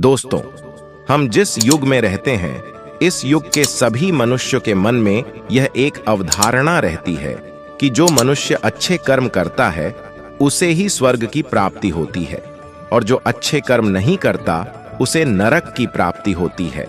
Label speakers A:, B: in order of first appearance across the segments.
A: दोस्तों, हम जिस युग में रहते हैं, इस युग के सभी मनुष्यों के मन में यह एक अवधारणा रहती है कि जो मनुष्य अच्छे कर्म करता है उसे ही स्वर्ग की प्राप्ति होती है और जो अच्छे कर्म नहीं करता उसे नरक की प्राप्ति होती है।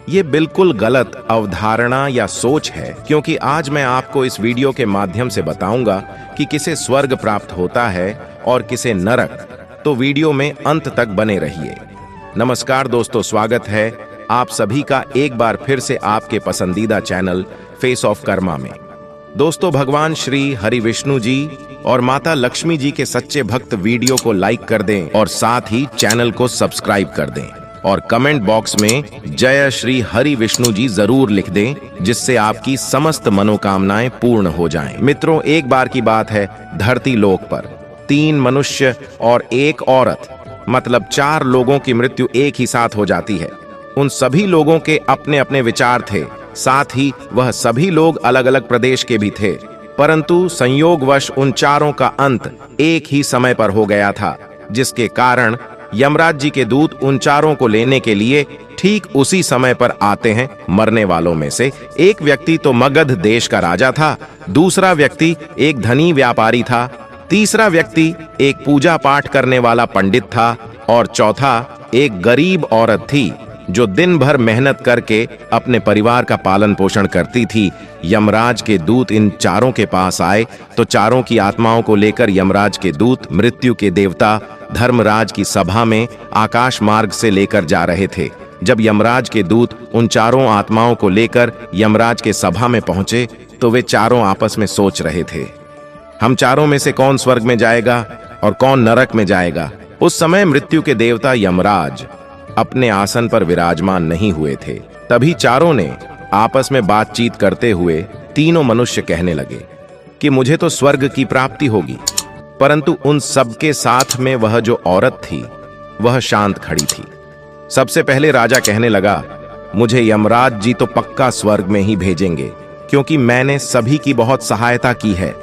A: ये बिल्कुल गलत अवधारणा या सोच है, क्योंकि आज मैं आपको इस वीडियो के माध्यम से बताऊंगा कि किसे स्वर्ग प्राप्त होता है और किसे नरक। तो वीडियो में अंत तक बने रहिए। नमस्कार दोस्तों, स्वागत है आप सभी का एक बार फिर से आपके पसंदीदा चैनल फेस ऑफ कर्मा में। दोस्तों, भगवान श्री हरि विष्णु जी और माता लक्ष्मी जी के सच्चे भक्त वीडियो को लाइक कर दें और साथ ही चैनल को सब्सक्राइब कर दें और कमेंट बॉक्स में जय श्री हरि विष्णु जी जरूर लिख दें, जिससे आपकी समस्त मनोकामनाएं पूर्ण हो जाएं। मित्रों, एक बार की बात है, धरती लोक पर 3 मनुष्य और 1 औरत मतलब 4 लोगों की मृत्यु एक ही साथ हो जाती है। उन सभी लोगों के अपने अपने विचार थे, साथ ही वह सभी लोग अलग अलग प्रदेश के भी थे, परंतु संयोगवश उन चारों का अंत एक ही समय पर हो गया था, जिसके कारण यमराज जी के दूत उन चारों को लेने के लिए ठीक उसी समय पर आते हैं। मरने वालों में से एक व्यक्ति तो मगध देश का राजा था, दूसरा व्यक्ति एक धनी व्यापारी था, तीसरा व्यक्ति एक पूजा पाठ करने वाला पंडित था और चौथा एक गरीब औरत थी जो दिन भर मेहनत करके अपने परिवार का पालन पोषण करती थी। यमराज के दूत इन चारों के पास आए तो चारों की आत्माओं को लेकर यमराज के दूत मृत्यु के देवता धर्मराज की सभा में आकाश मार्ग से लेकर जा रहे थे। जब यमराज के दूत उन चारों आत्माओं को लेकर यमराज के सभा में पहुंचे तो वे चारों आपस में सोच रहे थे, हम चारों में से कौन स्वर्ग में जाएगा और कौन नरक में जाएगा। उस समय मृत्यु के देवता यमराज अपने आसन पर विराजमान नहीं हुए थे। तभी चारों ने आपस में बातचीत करते हुए तीनों मनुष्य कहने लगे कि मुझे तो स्वर्ग की प्राप्ति होगी, परंतु उन सबके साथ में वह जो औरत थी वह शांत खड़ी थी। सबसे पहले राजा कहने लगा, मुझे यमराज जी तो पक्का स्वर्ग में ही भेजेंगे, क्योंकि मैंने सभी की बहुत सहायता की है।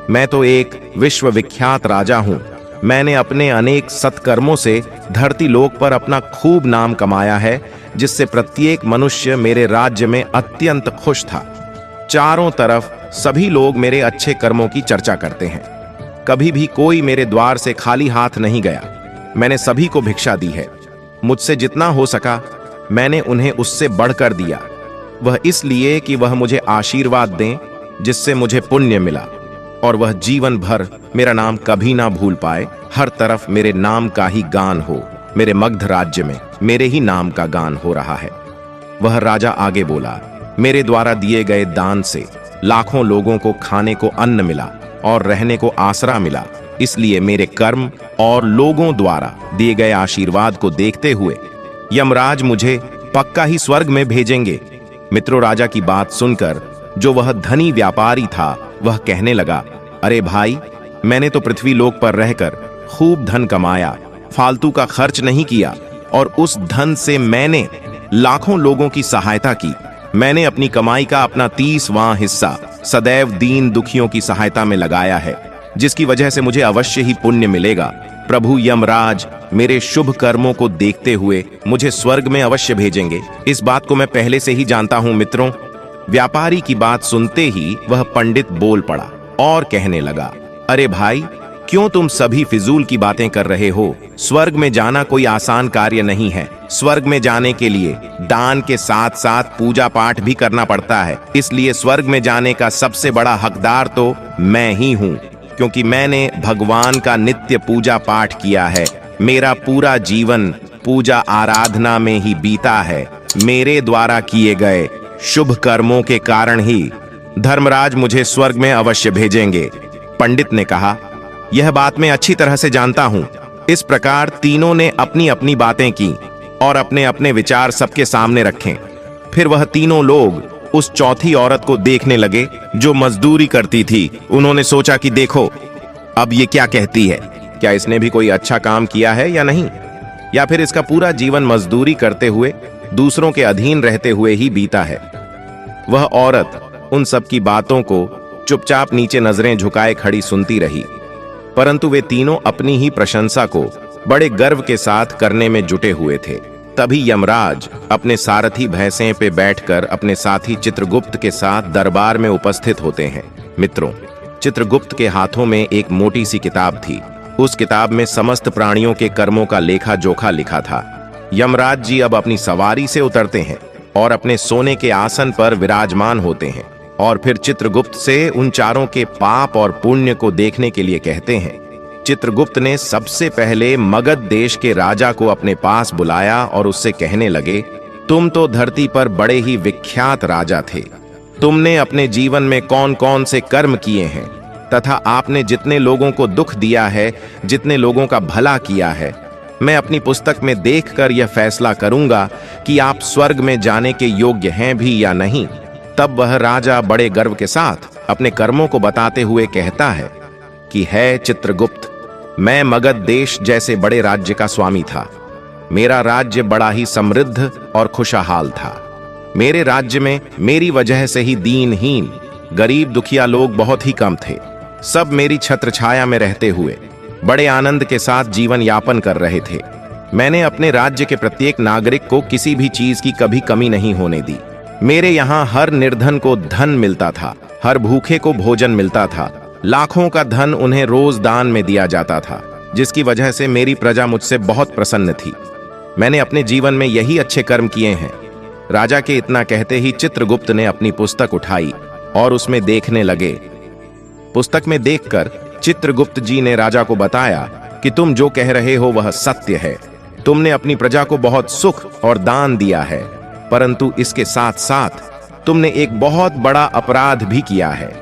A: मैं तो एक विश्वविख्यात राजा हूं। मैंने अपने अनेक सत्कर्मों से धरती लोक पर अपना खूब नाम कमाया है, जिससे प्रत्येक मनुष्य मेरे राज्य में अत्यंत खुश था। चारों तरफ सभी लोग मेरे अच्छे कर्मों की चर्चा करते हैं। कभी भी कोई मेरे द्वार से खाली हाथ नहीं गया। मैंने सभी को भिक्षा दी है। मुझसे जितना हो सका मैंने उन्हें उससे बढ़कर दिया। वह इसलिए कि वह मुझे आशीर्वाद दें, जिससे मुझे पुण्य मिला और वह जीवन भर मेरा नाम कभी ना भूल पाए। हर तरफ मेरे नाम का ही गान हो। मेरे मगध राज्य में मेरे ही नाम का गान हो रहा है। वह राजा आगे बोला, मेरे द्वारा दिए गए दान से लाखों लोगों को खाने को अन्न मिला और रहने को आसरा मिला, इसलिए मेरे कर्म और लोगों द्वारा दिए गए आशीर्वाद को देखते हुए यमराज मुझे पक्का ही स्वर्ग में भेजेंगे। मित्रों, राजा की बात सुनकर जो वह धनी व्यापारी था वह कहने लगा, अरे भाई, मैंने तो पृथ्वी लोक पर रहकर खूब धन कमाया, फालतू का खर्च नहीं किया और उस धन से मैंने लाखों लोगों की सहायता की। मैंने अपनी कमाई का अपना 30वां हिस्सा सदैव दीन दुखियों की सहायता में लगाया है, जिसकी वजह से मुझे अवश्य ही पुण्य मिलेगा। प्रभु यमराज मेरे शुभ कर्मों को देखते हुए मुझे स्वर्ग में अवश्य भेजेंगे। इस बात को मैं पहले से ही जानता हूं। मित्रों, व्यापारी की बात सुनते ही वह पंडित बोल पड़ा और कहने लगा, अरे भाई, क्यों तुम सभी फिजूल की बातें कर रहे हो। स्वर्ग में जाना कोई आसान कार्य नहीं है। स्वर्ग में जाने के लिए दान के साथ साथ पूजा पाठ भी करना पड़ता है। इसलिए स्वर्ग में जाने का सबसे बड़ा हकदार तो मैं ही हूँ, क्योंकि मैंने भगवान का नित्य पूजा पाठ किया है। मेरा पूरा जीवन पूजा आराधना में ही बीता है। मेरे द्वारा किए गए शुभ कर्मों के कारण ही धर्मराज मुझे स्वर्ग में अवश्य भेजेंगे। पंडित ने कहा, यह बात मैं अच्छी तरह से जानता हूं। इस प्रकार तीनों ने अपनी अपनी बातें की और अपने अपने विचार सबके सामने रखे। फिर वह तीनों लोग उस चौथी औरत को देखने लगे जो मजदूरी करती थी। उन्होंने सोचा कि देखो, अब ये क्या कहती है, क्या इसने भी कोई अच्छा काम किया है या नहीं, या फिर इसका पूरा जीवन मजदूरी करते हुए दूसरों के अधीन रहते हुए ही बीता है। वह औरत उन सब की बातों को चुपचाप नीचे नजरें झुकाए खड़ी सुनती रही, परंतु वे तीनों अपनी ही प्रशंसा को बड़े गर्व के साथ करने में जुटे हुए थे। तभी यमराज अपने सारथी भैंसे पे बैठकर अपने साथी चित्रगुप्त के साथ दरबार में उपस्थित होते हैं। मित्रों, चित्रगुप्त के हाथों में एक मोटी सी किताब थी। उस किताब में समस्त प्राणियों के कर्मों का लेखा जोखा लिखा था। यमराज जी अब अपनी सवारी से उतरते हैं और अपने सोने के आसन पर विराजमान होते हैं और फिर चित्रगुप्त से उन चारों के पाप और पुण्य को देखने के लिए कहते हैं। चित्रगुप्त ने सबसे पहले मगध देश के राजा को अपने पास बुलाया और उससे कहने लगे, तुम तो धरती पर बड़े ही विख्यात राजा थे। तुमने अपने जीवन में कौन कौन से कर्म किए हैं तथा आपने जितने लोगों को दुख दिया है, जितने लोगों का भला किया है, मैं अपनी पुस्तक में देखकर यह फैसला करूंगा कि आप स्वर्ग में जाने के योग्य हैं भी या नहीं। तब वह राजा बड़े गर्व के साथ अपने कर्मों को बताते हुए कहता है कि है चित्रगुप्त, मैं मगध देश जैसे बड़े राज्य का स्वामी था। मेरा राज्य बड़ा ही समृद्ध और खुशहाल था। मेरे राज्य में मेरी वजह से ही दीनहीन, गरीब दुखिया लोग बहुत ही कम थे। सब मेरी छत्र छाया में रहते हुए बड़े आनंद के साथ जीवन यापन कर रहे थे। मैंने अपने राज्य के प्रत्येक नागरिक को किसी भी चीज की कभी कमी नहीं होने दी। मेरे यहाँ हर निर्धन को धन मिलता था, हर भूखे को भोजन मिलता था। लाखों का धन उन्हें रोज दान में दिया जाता था, जिसकी वजह से मेरी प्रजा मुझसे बहुत प्रसन्न थी। मैंने अपने जीवन में यही अच्छे कर्म किए हैं। राजा के इतना कहते ही चित्रगुप्त ने अपनी पुस्तक उठाई और उसमें देखने लगे। पुस्तक में देखकर चित्रगुप्त जी ने राजा को बताया कि तुम जो कह रहे हो वह सत्य है। तुमने अपनी प्रजा को बहुत सुख और दान दिया है, परंतु इसके साथ साथ तुमने एक बहुत बड़ा अपराध भी किया है।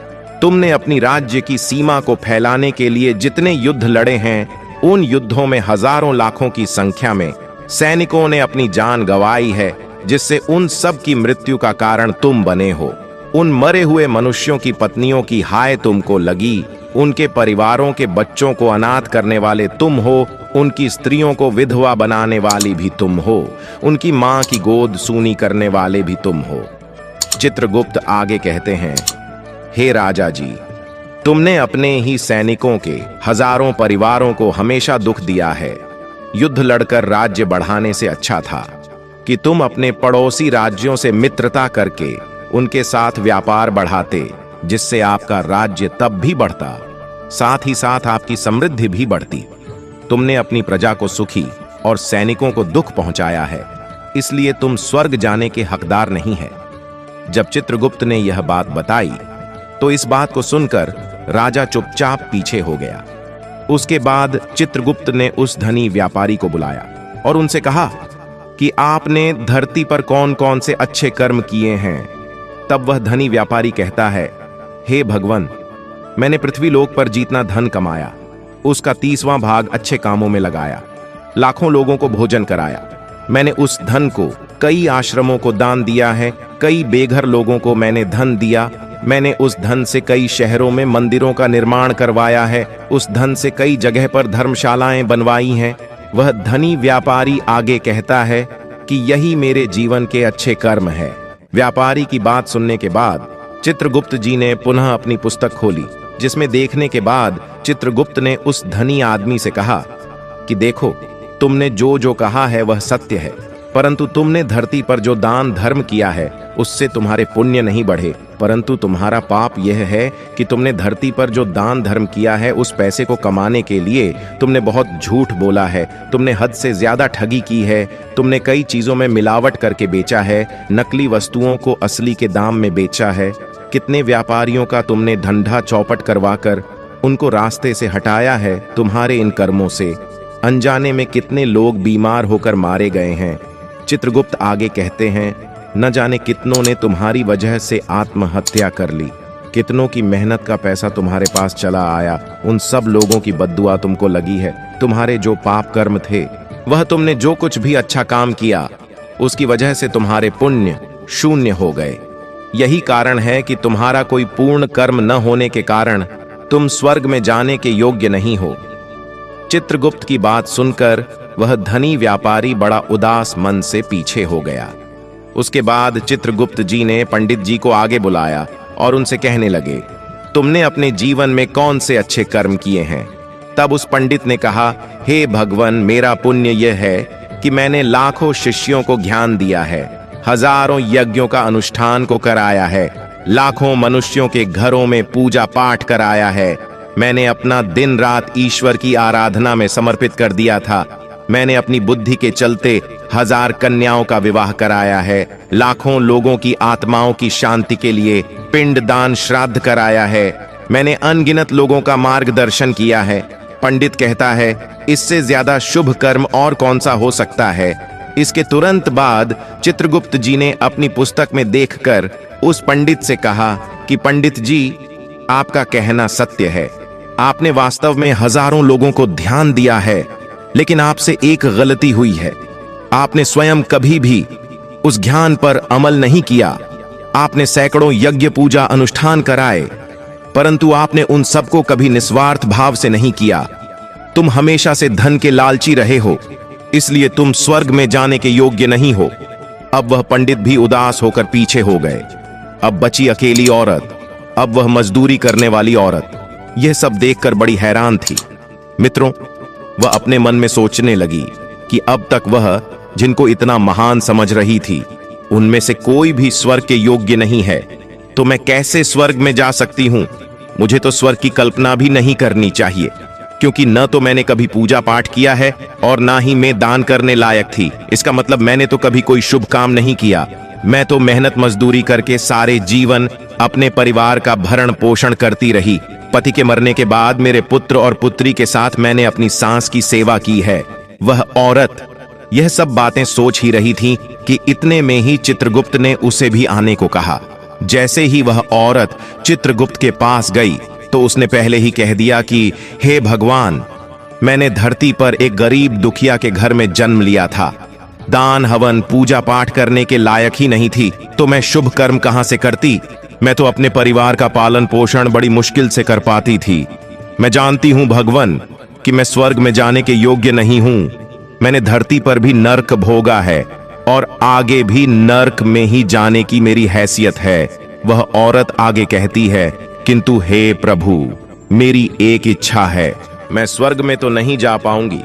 A: तुमने अपनी राज्य की सीमा को फैलाने के लिए जितने युद्ध लड़े हैं, उन युद्धों में हजारों लाखों की संख्या में सैनिकों ने अपनी जान गंवाई है, जिससे उन सब की मृत्यु का कारण तुम बने हो। उन मरे हुए मनुष्यों की पत्नियों की हाय तुमको लगी। उनके परिवारों के बच्चों को अनाथ करने वाले तुम हो। उनकी स्त्रियों को विधवा बनाने वाली भी तुम हो। उनकी मां की गोद सूनी करने वाले भी तुम हो। चित्रगुप्त आगे कहते हैं, हे राजा जी, तुमने अपने ही सैनिकों के हजारों परिवारों को हमेशा दुख दिया है। युद्ध लड़कर राज्य बढ़ाने से अच्छा था कि तुम अपने पड़ोसी राज्यों से मित्रता करके उनके साथ व्यापार बढ़ाते, जिससे आपका राज्य तब भी बढ़ता, साथ ही साथ आपकी समृद्धि भी बढ़ती। तुमने अपनी प्रजा को सुखी और सैनिकों को दुख पहुंचाया है, इसलिए तुम स्वर्ग जाने के हकदार नहीं है। जब चित्रगुप्त ने यह बात बताई तो इस बात को सुनकर राजा चुपचाप पीछे हो गया। उसके बाद चित्रगुप्त ने उस धनी व्यापारी को बुलाया और उनसे कहा कि आपने धरती पर कौन कौन से अच्छे कर्म किए हैं। तब वह धनी व्यापारी कहता है, हे भगवान, मैंने पृथ्वी लोक पर जितना धन कमाया, उसका 30वां भाग अच्छे कामों में लगाया। लाखों लोगों को भोजन कराया। मैंने उस धन को कई आश्रमों को दान दिया है। कई बेघर लोगों को मैंने धन दिया। मैंने उस धन से कई शहरों में मंदिरों का निर्माण करवाया है। उस धन से कई जगह पर धर्मशालाएं बनवाई हैं। वह धनी व्यापारी आगे कहता है कि यही मेरे जीवन के अच्छे कर्म है। व्यापारी की बात सुनने के बाद चित्रगुप्त जी ने पुनः अपनी पुस्तक खोली, जिसमें देखने के बाद चित्रगुप्त ने उस धनी आदमी से कहा कि देखो, तुमने जो जो कहा है वह सत्य है, परंतु तुमने धरती पर जो दान धर्म किया है उससे तुम्हारे पुण्य नहीं बढ़े, परंतु तुम्हारा पाप यह है कि तुमने धरती पर जो दान धर्म किया है उस पैसे को कमाने के लिए तुमने बहुत झूठ बोला है। तुमने हद से ज्यादा ठगी की है। तुमने कई चीजों में मिलावट करके बेचा है। नकली वस्तुओं को असली के दाम में बेचा है। कितने व्यापारियों का तुमने धंधा चौपट करवाकर उनको रास्ते से हटाया है। तुम्हारे इन कर्मों से अनजाने में कितने लोग बीमार होकर मारे गए हैं। चित्रगुप्त आगे कहते हैं, न जाने कितनों ने तुम्हारी वजह से आत्महत्या कर ली। कितनों की मेहनत का पैसा तुम्हारे पास चला आया। उन सब लोगों की बद्दुआ तुमको लगी है। तुम्हारे जो पाप कर्म थे, वह तुमने जो कुछ भी अच्छा काम किया, उसकी वजह से तुम्हारे पुण्य शून्य हो गए। यही कारण है कि तुम्हारा कोई पूर्ण कर्म न होने के कारण तुम स्वर्ग में जाने के योग्य नहीं हो। चित्रगुप्त की बात सुनकर वह धनी व्यापारी बड़ा उदास मन से पीछे हो गया। उसके बाद चित्रगुप्त जी ने पंडित जी को आगे बुलाया और उनसे कहने लगे, तुमने अपने जीवन में कौन से अच्छे कर्म किए हैं? तब उस पंडित ने कहा, हे भगवान, मेरा पुण्य यह है कि मैंने लाखों शिष्यों को ज्ञान दिया है, हजारों यज्ञों का अनुष्ठान को कराया है, लाखों मनुष्यों के घरों में पूजा पाठ कराया है। मैंने अपना दिन रात ईश्वर की आराधना में समर्पित कर दिया था। मैंने अपनी बुद्धि के चलते 1000 कन्याओं का विवाह कराया है, लाखों लोगों की आत्माओं की शांति के लिए पिंडदान श्राद्ध कराया है। मैंने अनगिनत लोगों का मार्गदर्शन किया है। पंडित कहता है, इससे ज्यादा शुभ कर्म और कौन सा हो सकता है। इसके तुरंत बाद चित्रगुप्त जी ने अपनी पुस्तक में देखकर उस पंडित से कहा कि पंडित जी, आपका कहना सत्य है। आपने वास्तव में हजारों लोगों को ध्यान दिया है, लेकिन आपसे एक गलती हुई है। आपने स्वयं कभी भी उस ज्ञान पर अमल नहीं किया। आपने सैकड़ों यज्ञ पूजा अनुष्ठान कराए, परंतु आपने उन सबको कभी निस्वार्थ भाव से नहीं किया। तुम हमेशा से धन के लालची रहे हो, इसलिए तुम स्वर्ग में जाने के योग्य नहीं हो। अब वह पंडित भी उदास होकर पीछे हो गए। अब बची अकेली औरत, अब वह मजदूरी करने वाली औरत। यह सब देखकर बड़ी हैरान थी। मित्रों, वह अपने मन में सोचने लगी कि अब तक वह जिनको इतना महान समझ रही थी, उनमें से कोई भी स्वर्ग के योग्य नहीं है। तो मैं कैसे स्वर्ग में जा सकती हूं? मुझे तो स्वर्ग की कल्पना भी नहीं करनी चाहिए, क्योंकि न तो मैंने कभी पूजा पाठ किया है और ना ही मैं दान करने लायक थी। इसका मतलब मैंने तो कभी कोई शुभ काम नहीं किया। मैं तो मेहनत मजदूरी करके सारे जीवन अपने परिवार का भरण पोषण करती रही। पति के मरने के बाद मेरे पुत्र और पुत्री के साथ मैंने अपनी सास की सेवा की है। वह औरत यह सब बातें सोच ही रही थी कि इतने में ही चित्रगुप्त ने उसे भी आने को कहा। जैसे ही वह औरत चित्रगुप्त के पास गई तो उसने पहले ही कह दिया कि हे भगवान, मैंने धरती पर एक गरीब दुखिया के घर में जन्म लिया था। दान हवन पूजा पाठ करने के लायक ही नहीं थी, तो मैं शुभ कर्म कहां से करती। मैं तो अपने परिवार का पालन पोषण बड़ी मुश्किल से कर पाती थी। मैं जानती हूं भगवान कि मैं स्वर्ग में जाने के योग्य नहीं हूं। मैंने धरती पर भी नर्क भोगा है और आगे भी नर्क में ही जाने की मेरी हैसियत है। वह औरत आगे कहती है, किंतु हे प्रभु, मेरी एक इच्छा है। मैं स्वर्ग में तो नहीं जा पाऊंगी,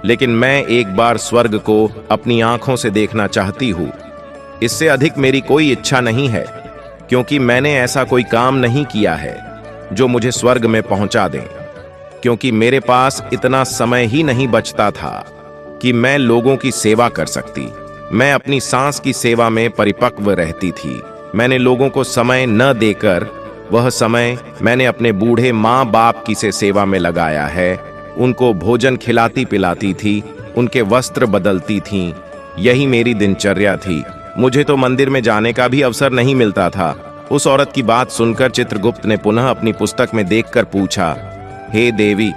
A: लेकिन मैं एक बार स्वर्ग को अपनी आंखों से देखना चाहती हूं। इससे अधिक मेरी कोई इच्छा नहीं है, क्योंकि मैंने ऐसा कोई काम नहीं किया है जो मुझे स्वर्ग में पहुंचा दे। क्योंकि मेरे पास इतना समय ही नहीं बचता था कि मैं लोगों की सेवा कर सकती। मैं अपनी सांस की सेवा में परिपक्व रहती थी। मैंने लोगों को समय न देकर वह समय मैंने अपने बूढ़े माँ बाप की से सेवा में लगाया है। उनको भोजन खिलाती पिलाती थी, उनके वस्त्र बदलती थीं। यही मेरी दिनचर्या थी। मुझे तो मंदिर में जाने का भी अवसर नहीं मिलता था। उस औरत की बात सुनकर चित्रगुप्त ने पुनः अपनी पुस्तक में देखकर पूछा, हे देवी,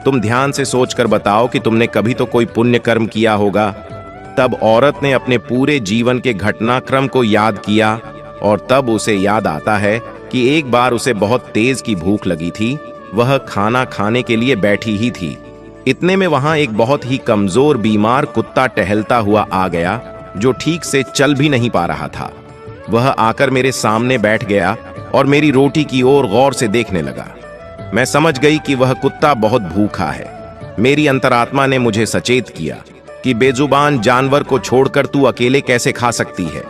A: तुम ध्यान से सोचकर बताओ कि तुमने कभी तो कोई पुण्य कर्म किया होगा। तब औरत ने अपने पूरे जीवन के घटनाक्रम को याद किया और तब उसे याद आता है कि एक बार उसे बहुत तेज की भूख लगी थी। वह खाना खाने के लिए बैठी ही थी। इतने में वहां एक बहुत ही कमजोर बीमार कुत्ता टहलता हुआ आ गया, जो ठीक से चल भी नहीं पा रहा था। वह आकर मेरे सामने बैठ गया और मेरी रोटी की ओर गौर से देखने लगा। मैं समझ गई कि वह कुत्ता बहुत भूखा है। मेरी अंतरात्मा ने मुझे सचेत किया कि बेजुबान जानवर को छोड़कर तू अकेले कैसे खा सकती है।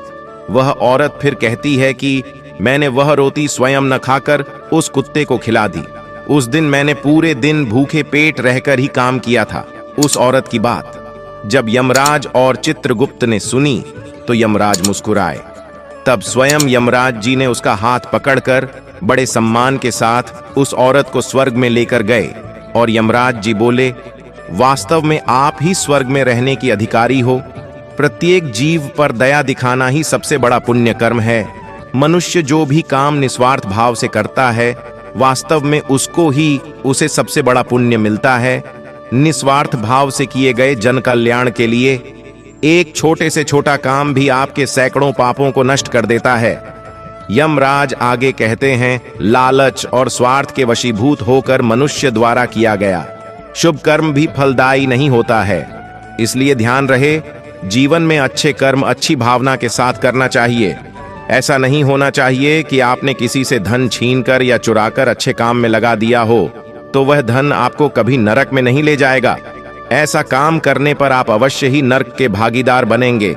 A: वह औरत फिर कहती है कि मैंने वह रोटी स्वयं न खाकर उस कुत्ते को खिला दी। उस दिन मैंने पूरे दिन भूखे पेट रहकर ही काम किया था। उस औरत की बात जब यमराज और चित्रगुप्त ने सुनी तो यमराज मुस्कुराए। तब स्वयं यमराज जी ने उसका हाथ पकड़कर बड़े सम्मान के साथ उस औरत को स्वर्ग में लेकर गए और यमराज जी बोले, वास्तव में आप ही स्वर्ग में रहने की अधिकारी हो। प्रत्येक जीव पर दया दिखाना ही सबसे बड़ा पुण्य कर्म है। मनुष्य जो भी काम निस्वार्थ भाव से करता है, वास्तव में उसको ही उसे सबसे बड़ा पुण्य मिलता है। निस्वार्थ भाव से किए गए जन कल्याण के लिए एक छोटे से छोटा काम भी आपके सैकड़ों पापों को नष्ट कर देता है। यमराज आगे कहते हैं, लालच और स्वार्थ के वशीभूत होकर मनुष्य द्वारा किया गया शुभ कर्म भी फलदायी नहीं होता है। इसलिए ध्यान रहे, जीवन में अच्छे कर्म अच्छी भावना के साथ करना चाहिए। ऐसा नहीं होना चाहिए कि आपने किसी से धन छीनकर या चुराकर अच्छे काम में लगा दिया हो, तो वह धन आपको कभी नरक में नहीं ले जाएगा, ऐसा काम करने पर आप अवश्य ही नर्क के भागीदार बनेंगे।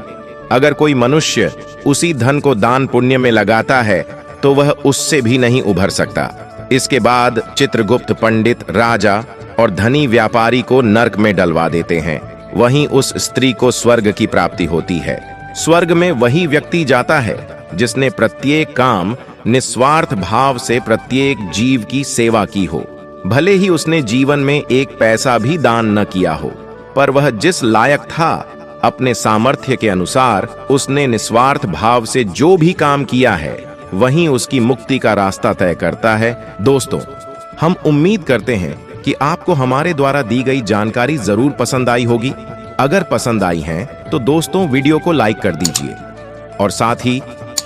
A: अगर कोई मनुष्य उसी धन को दान पुण्य में लगाता है तो वह उससे भी नहीं उभर सकता। इसके बाद चित्रगुप्त पंडित, राजा और धनी व्यापारी को नर्क में डलवा देते हैं। वहीं उस स्त्री को स्वर्ग की प्राप्ति होती है। स्वर्ग में वही व्यक्ति जाता है जिसने प्रत्येक काम निस्वार्थ भाव से प्रत्येक जीव की सेवा की हो, भले ही उसने जीवन में एक पैसा भी दान न किया हो, पर वह जिस लायक था अपने सामर्थ्य के अनुसार उसने निस्वार्थ भाव से जो भी काम किया है वहीं उसकी मुक्ति का रास्ता तय करता है। दोस्तों, हम उम्मीद करते हैं कि आपको हमारे द्वारा दी गई जानकारी जरूर पसंद आई होगी। अगर पसंद आई है तो दोस्तों वीडियो को लाइक कर दीजिए और साथ ही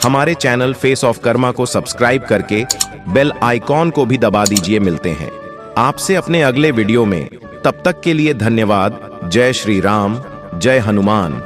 A: हमारे चैनल फेस ऑफ कर्मा को सब्सक्राइब करके बेल आइकॉन को भी दबा दीजिए। मिलते हैं आपसे अपने अगले वीडियो में, तब तक के लिए धन्यवाद। जय श्री राम, जय हनुमान।